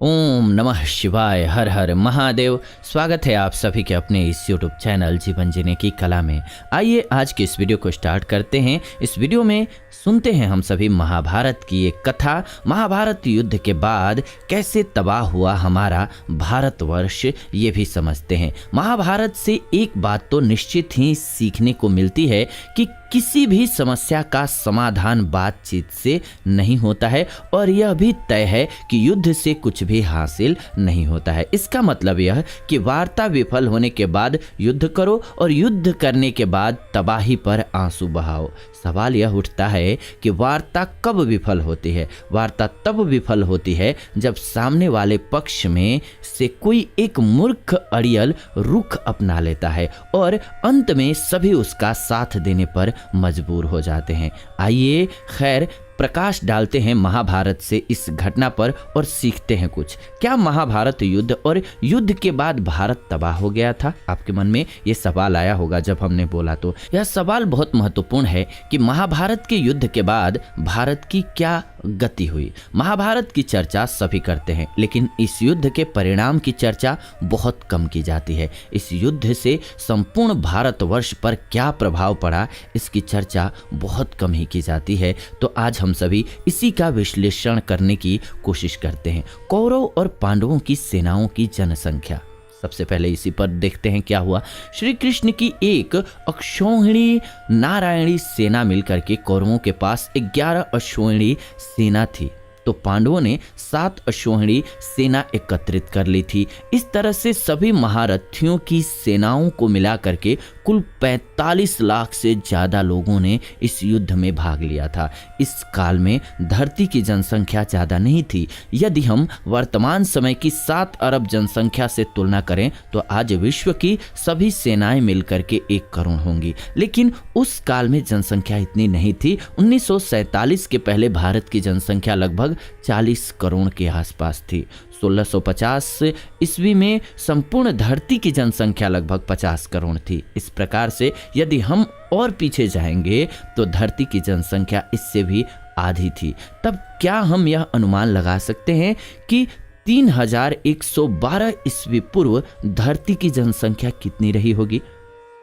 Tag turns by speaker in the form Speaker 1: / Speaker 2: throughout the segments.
Speaker 1: ओम नमः शिवाय। हर हर महादेव। स्वागत है आप सभी के अपने इस यूट्यूब चैनल जीवन जीने की कला में। आइए आज की इस वीडियो को स्टार्ट करते हैं। इस वीडियो में सुनते हैं हम सभी महाभारत की एक कथा। महाभारत युद्ध के बाद कैसे तबाह हुआ हमारा भारतवर्ष, ये भी समझते हैं। महाभारत से एक बात तो निश्चित ही सीखने को मिलती है कि किसी भी समस्या का समाधान बातचीत से नहीं होता है, और यह भी तय है कि युद्ध से कुछ भी हासिल नहीं होता है। इसका मतलब यह कि वार्ता विफल होने के बाद युद्ध करो और युद्ध करने के बाद तबाही पर आंसू बहाओ। सवाल यह उठता है कि वार्ता कब विफल होती है? वार्ता तब विफल होती है जब सामने वाले पक्ष में से कोई एक मूर्ख अड़ियल रुख अपना लेता है और अंत में सभी उसका साथ देने पर मजबूर हो जाते हैं। आइए खैर प्रकाश डालते हैं महाभारत से इस घटना पर और सीखते हैं कुछ। क्या महाभारत युद्ध और युद्ध के बाद भारत तबाह हो गया था? आपके मन में ये सवाल आया होगा जब हमने बोला तो। यह सवाल बहुत महत्वपूर्ण है कि महाभारत के युद्ध के बाद भारत की क्या गति हुई। महाभारत की चर्चा सभी करते हैं, लेकिन इस युद्ध के परिणाम की चर्चा बहुत कम की जाती है। इस युद्ध से संपूर्ण भारतवर्ष पर क्या प्रभाव पड़ा, इसकी चर्चा बहुत कम ही की जाती है। तो आज हम सभी इसी का विश्लेषण करने की कोशिश करते हैं। कौरव और पांडवों की सेनाओं की जनसंख्या, सबसे पहले इसी पर देखते हैं क्या हुआ। श्री कृष्ण की एक अक्षौहिणी नारायणी सेना मिलकर के कौरवों के पास 11 अश्वहिणी सेना थी, तो पांडवों ने 7 अश्वहिणी सेना एकत्रित कर ली थी। इस तरह से सभी महारथियों की सेनाओं को मिलाकर के कुल 45 लाख से ज़्यादा लोगों ने इस युद्ध में भाग लिया था। इस काल में धरती की जनसंख्या ज़्यादा नहीं थी। यदि हम वर्तमान समय की 7 अरब जनसंख्या से तुलना करें तो आज विश्व की सभी सेनाएं मिलकर के 1 करोड़ होंगी, लेकिन उस काल में जनसंख्या इतनी नहीं थी। 1947 के पहले भारत की जनसंख्या लगभग 40 करोड़ के आसपास थी। 1650 ईस्वी में संपूर्ण धरती की जनसंख्या लगभग 50 करोड़ थी। इस प्रकार से यदि हम और पीछे जाएंगे तो धरती की जनसंख्या इससे भी आधी थी। तब क्या हम यह अनुमान लगा सकते हैं कि 3112 ईस्वी पूर्व धरती की जनसंख्या कितनी रही होगी?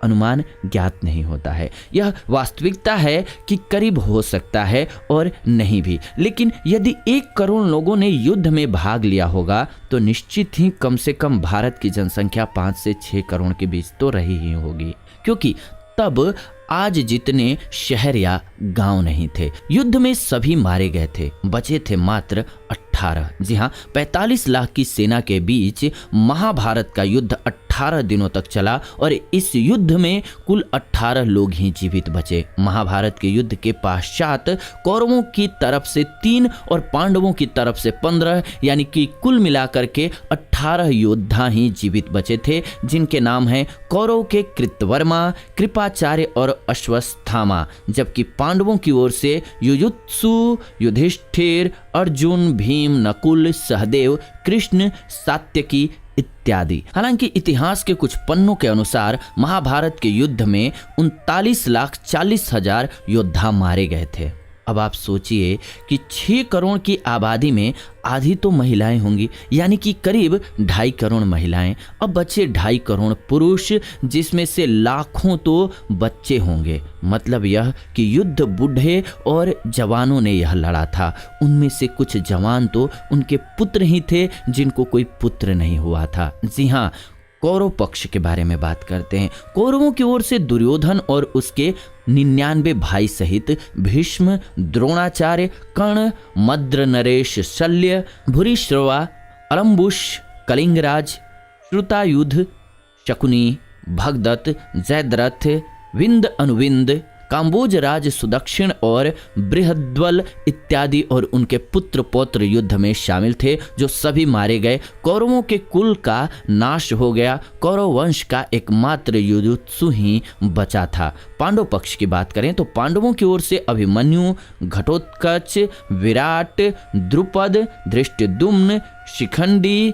Speaker 1: अनुमान ज्ञात नहीं होता है। यह वास्तविकता है कि करीब हो सकता है और नहीं भी, लेकिन यदि 1 करोड़ लोगों ने युद्ध में भाग लिया होगा तो निश्चित ही कम से कम भारत की जनसंख्या 5 से 6 करोड़ के बीच तो रही ही होगी, क्योंकि तब आज जितने शहर या गांव नहीं थे। युद्ध में सभी मारे गए थे, बचे थे मात्र 18। जी हाँ, 45 लाख की सेना के बीच महाभारत का युद्ध 18 दिनों तक चला और इस युद्ध में कुल 18 लोग ही जीवित बचे। महाभारत के युद्ध के पश्चात कौरवों की तरफ से 3 और पांडवों की तरफ से 15, यानी कि कुल मिलाकर के 18 योद्धा ही जीवित बचे थे, जिनके नाम हैं कौरव के कृतवर्मा, कृपाचार्य और अश्वत्थामा, जबकि पांडवों की ओर से युयुत्सु, युधिष्ठिर, अर्जुन, भीम, नकुल, सहदेव, कृष्ण, सात्यकी इत्यादि। हालांकि इतिहास के कुछ पन्नों के अनुसार महाभारत के युद्ध में 39,40,000 योद्धा मारे गए थे। अब आप सोचिए कि 6 करोड़ की आबादी में आधी तो महिलाएं होंगी, यानी कि करीब 2.5 करोड़ महिलाएं। अब बचे 2.5 करोड़ पुरुष, जिसमें से लाखों तो बच्चे होंगे। मतलब यह कि युद्ध बूढ़े और जवानों ने यह लड़ा था। उनमें से कुछ जवान तो उनके पुत्र ही थे जिनको कोई पुत्र नहीं हुआ था। जी हाँ, कौरव पक्ष के बारे में बात करते हैं। कौरवों की ओर से दुर्योधन और उसके 99 भाई सहित भीष्म, द्रोणाचार्य, कर्ण, मद्र नरेश, शल्य, भूरिश्रवा, अलम्बुश, कलिंगराज, श्रुतायुध, शकुनी, भगदत्त, जयद्रथ, विंद अनुविंद, काम्बोज राज सुदक्षिण और बृहद्वल इत्यादि और उनके पुत्र पौत्र युद्ध में शामिल थे, जो सभी मारे गए। कौरवों के कुल का नाश हो गया। कौरव वंश का एकमात्र युयुत्सु ही बचा था। पांडव पक्ष की बात करें तो पांडवों की ओर से अभिमन्यु, घटोत्कच, विराट, द्रुपद, धृष्टद्युम्न, शिखंडी,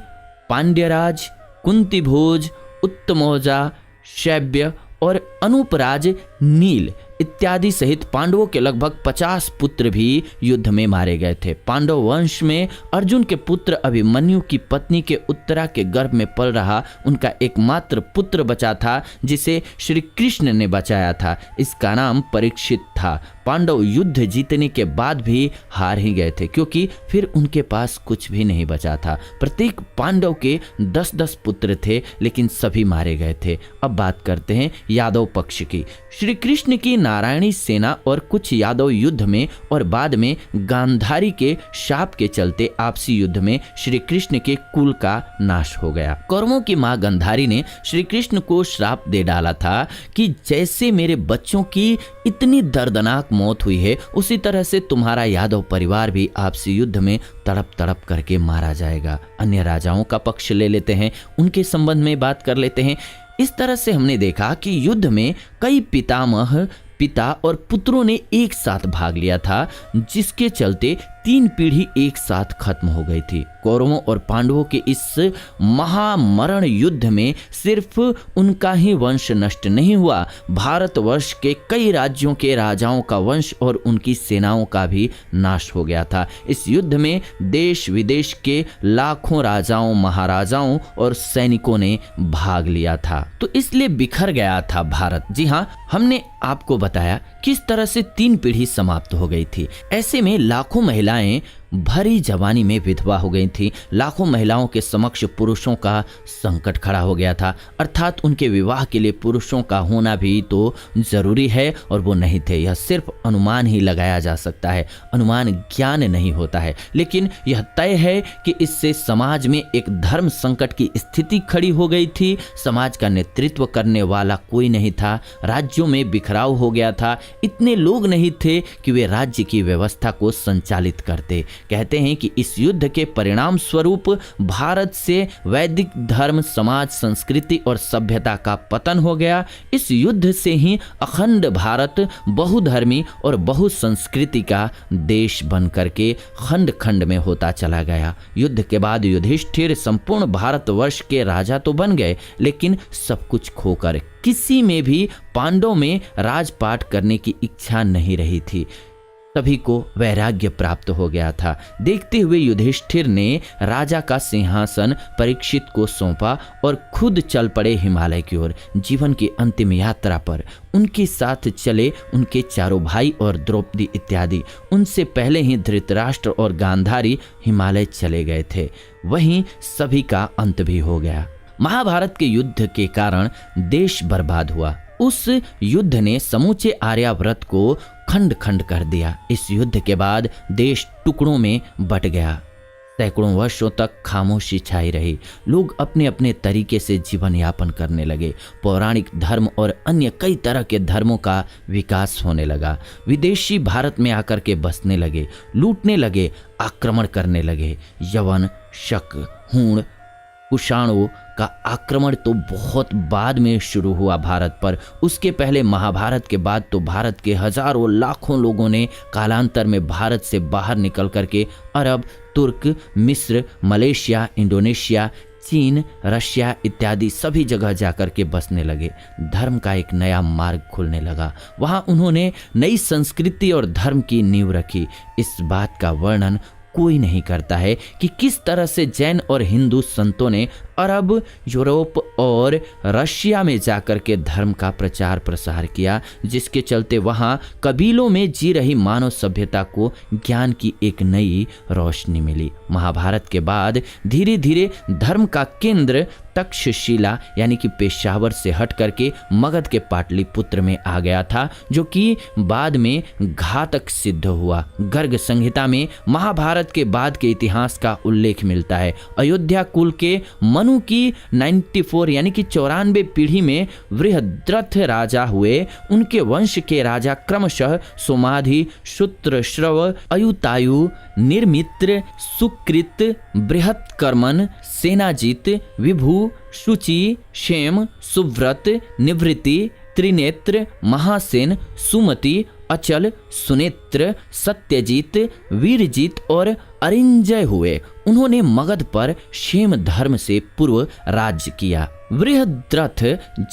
Speaker 1: पांड्यराज, कुंतीभोज, उत्तमौजा, शैब्य और अनूपराज, नील, इत्यादि सहित पांडवों के लगभग 50 पुत्र भी युद्ध में मारे गए थे। पांडव वंश में अर्जुन के पुत्र अभिमन्यु की पत्नी के उत्तरा के गर्भ में पल रहा उनका एकमात्र पुत्र बचा था, जिसे श्री कृष्ण ने बचाया था। इसका नाम परीक्षित था। पांडव युद्ध जीतने के बाद भी हार ही गए थे, क्योंकि फिर उनके पास कुछ भी नहीं बचा था। प्रत्येक पांडव के 10-10 पुत्र थे, लेकिन सभी मारे गए थे। अब बात करते हैं यादव पक्ष की। श्री कृष्ण की नारायणी सेना और कुछ यादव युद्ध में और बाद में गांधारी के शाप के चलते आपसी युद्ध में श्री कृष्ण के कुल का नाश हो गया। कौरवों की मां गांधारी ने श्री कृष्ण को श्राप दे डाला था कि जैसे मेरे बच्चों की इतनी दर्दनाक मौत हुई है, उसी तरह से तुम्हारा यादव परिवार भी आपसी युद्ध में तड़प तड़प करके मारा जाएगा। अन्य राजाओं का पक्ष ले लेते हैं, उनके संबंध में बात कर लेते हैं। इस तरह से हमने देखा कि युद्ध में कई पिता और पुत्रों ने एक साथ भाग लिया था, जिसके चलते 3 पीढ़ी एक साथ खत्म हो गई थी। कौरवों और पांडवों के इस महामरण युद्ध में सिर्फ उनका ही वंश नष्ट नहीं हुआ, भारतवर्ष के कई राज्यों के राजाओं का वंश और उनकी सेनाओं का भी नाश हो गया था। इस युद्ध में देश विदेश के लाखों राजाओं, महाराजाओं और सैनिकों ने भाग लिया था, तो इसलिए बिखर गया था भारत। जी हाँ, हमने आपको बताया किस तरह से 3 पीढ़ी समाप्त हो गई थी। ऐसे में लाखों महिलाएं भरी जवानी में विधवा हो गई थी। लाखों महिलाओं के समक्ष पुरुषों का संकट खड़ा हो गया था, अर्थात उनके विवाह के लिए पुरुषों का होना भी तो जरूरी है, और वो नहीं थे। यह सिर्फ अनुमान ही लगाया जा सकता है, अनुमान ज्ञान नहीं होता है। लेकिन यह तय है कि इससे समाज में एक धर्म संकट की स्थिति खड़ी हो गई थी। समाज का नेतृत्व करने वाला कोई नहीं था, राज्यों में बिखराव हो गया था, इतने लोग नहीं थे कि वे राज्य की व्यवस्था को संचालित करते। कहते हैं कि इस युद्ध के परिणाम स्वरूप भारत से वैदिक धर्म, समाज, संस्कृति और सभ्यता का पतन हो गया। इस युद्ध से ही अखंड भारत बहुधर्मी और बहुसंस्कृति का देश बन करके खंड खंड में होता चला गया। युद्ध के बाद युधिष्ठिर संपूर्ण भारतवर्ष के राजा तो बन गए, लेकिन सब कुछ खोकर किसी में भी पांडवों में राजपाट करने की इच्छा नहीं रही थी। सभी को वैराग्य प्राप्त हो गया था। देखते हुए युधिष्ठिर ने राजा का सिंहासन परीक्षित को सौंपा और खुद चल पड़े हिमालय की ओर। जीवन की अंतिम यात्रा पर उनके साथ चले उनके चारों भाई और द्रौपदी इत्यादि। उनसे पहले ही धृतराष्ट्र और गांधारी हिमालय चले गए थे। वहीं सभी का अंत भी हो गया। महाभारत के युद्ध के कारण देश बर्बाद हुआ। उस युद्ध ने समूचे आर्यावर्त को खंड खंड कर दिया। इस युद्ध के बाद देश टुकड़ों में बट गया। सैकड़ों वर्षों तक खामोशी छाई रही। लोग अपने अपने तरीके से जीवन यापन करने लगे। पौराणिक धर्म और अन्य कई तरह के धर्मों का विकास होने लगा। विदेशी भारत में आकर के बसने लगे, लूटने लगे, आक्रमण करने लगे। यवन, शक, हूण, कुषाणों का आक्रमण तो बहुत बाद में शुरू हुआ भारत पर। उसके पहले महाभारत के बाद तो भारत के हजारों लाखों लोगों ने कालांतर में भारत से बाहर निकल करके अरब, तुर्क, मिस्र, मलेशिया, इंडोनेशिया, चीन, रशिया इत्यादि सभी जगह जाकर के बसने लगे। धर्म का एक नया मार्ग खुलने लगा। वहां उन्होंने नई संस्कृति और धर्म की नींव रखी। इस बात का वर्णन कोई नहीं करता है कि किस तरह से जैन और हिंदू संतों ने अरब, यूरोप और रशिया में जाकर के धर्म का प्रचार प्रसार किया, जिसके चलते वहाँ कबीलों में जी रही मानव सभ्यता को ज्ञान की एक नई रोशनी मिली। महाभारत के बाद धीरे धीरे धर्म का केंद्र तक्षशिला यानी कि पेशावर से हट करके मगध के पाटलिपुत्र में आ गया था, जो कि बाद में घातक सिद्ध हुआ। गर्ग संहिता में महाभारत के बाद के इतिहास का उल्लेख मिलता है। अयोध्या कुल के मनु की 94 यानी कि 94 पीढ़ी में वृहद्रथ राजा हुए। उनके वंश के राजा क्रमशः सोमाधि, शूत्रश्रव, अयुतायु, निर्मित्र, सुकृत, बृहत्कर्मन, सेनाजीत, विभु, शुचि, क्षेम, सुव्रत, निवृत्ति, त्रिनेत्र, महासेन, सुमति, अचल, सुनेत्र, सत्यजीत, वीरजीत और अरिंजय हुए। उन्होंने मगध पर शेम धर्म से पूर्व राज्य किया। बृहद्रथ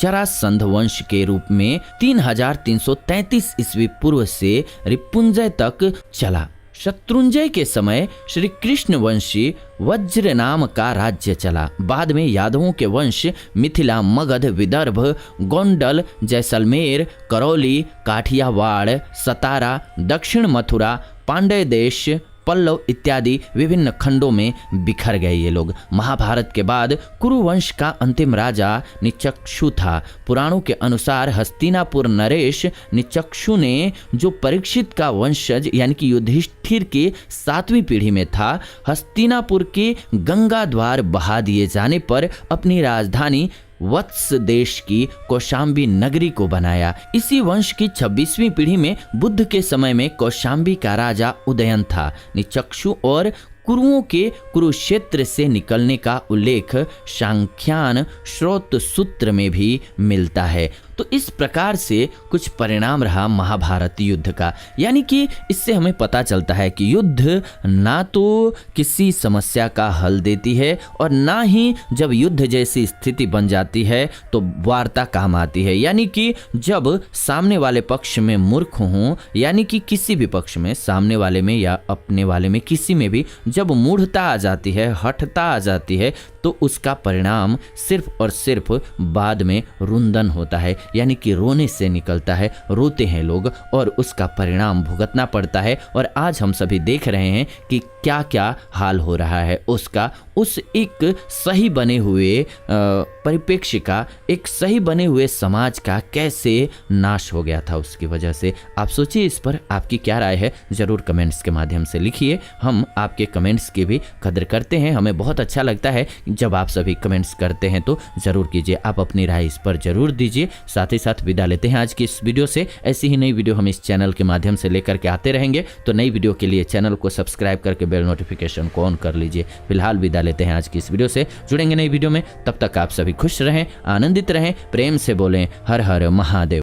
Speaker 1: जरासंध वंश के रूप में 3333 ईस्वी पूर्व से रिपुंजय तक चला। शत्रुंजय के समय श्री कृष्ण वंशी वज्र नाम का राज्य चला। बाद में यादवों के वंश मिथिला, मगध, विदर्भ, गोंडल, जैसलमेर, करौली, काठियावाड़, सतारा, दक्षिण मथुरा, पांड्य देश, पल्लव इत्यादि विभिन्न खंडों में बिखर गए ये लोग। महाभारत के बाद कुरुवंश का अंतिम राजा निचक्षु था। पुराणों के अनुसार हस्तिनापुर नरेश निचक्षु ने, जो परीक्षित का वंशज यानी कि युधिष्ठिर की 7वीं पीढ़ी में था, हस्तिनापुर के गंगा द्वार बहा दिए जाने पर अपनी राजधानी वत्स देश की कौशाम्बी नगरी को बनाया। इसी वंश की 26वीं पीढ़ी में बुद्ध के समय में कौशाम्बी का राजा उदयन था। निचक्षु और कुरुओं के कुरुक्षेत्र से निकलने का उल्लेख सांख्यान श्रोत सूत्र में भी मिलता है। तो इस प्रकार से कुछ परिणाम रहा महाभारत युद्ध का। यानी कि इससे हमें पता चलता है कि युद्ध ना तो किसी समस्या का हल देती है और ना ही जब युद्ध जैसी स्थिति बन जाती है तो वार्ता काम आती है। यानी कि जब सामने वाले पक्ष में मूर्ख हों, यानी कि किसी भी पक्ष में, सामने वाले में या अपने वाले में, किसी में भी जब मूढ़ता आ जाती है, हठता आ जाती है, तो उसका परिणाम सिर्फ और सिर्फ बाद में रुंदन होता है। यानी कि रोने से निकलता है, रोते हैं लोग और उसका परिणाम भुगतना पड़ता है। और आज हम सभी देख रहे हैं कि क्या क्या हाल हो रहा है उसका, उस एक सही बने हुए परिप्रेक्ष्य का, एक सही बने हुए समाज का कैसे नाश हो गया था उसकी वजह से। आप सोचिए, इस पर आपकी क्या राय है, ज़रूर कमेंट्स के माध्यम से लिखिए। हम आपके कमेंट्स की भी कदर करते हैं। हमें बहुत अच्छा लगता है जब आप सभी कमेंट्स करते हैं, तो ज़रूर कीजिए। आप अपनी राय इस पर ज़रूर दीजिए। साथ ही साथ विदा लेते हैं आज की इस वीडियो से। ऐसी ही नई वीडियो हम इस चैनल के माध्यम से लेकर के आते रहेंगे। तो नई वीडियो के लिए चैनल को सब्सक्राइब करके बेल नोटिफिकेशन को ऑन कर लीजिए। फिलहाल विदा लेते हैं आज की इस वीडियो से। जुड़ेंगे नई वीडियो में, तब तक आप सभी खुश रहें, आनंदित रहें, प्रेम से बोलें हर हर महादेव।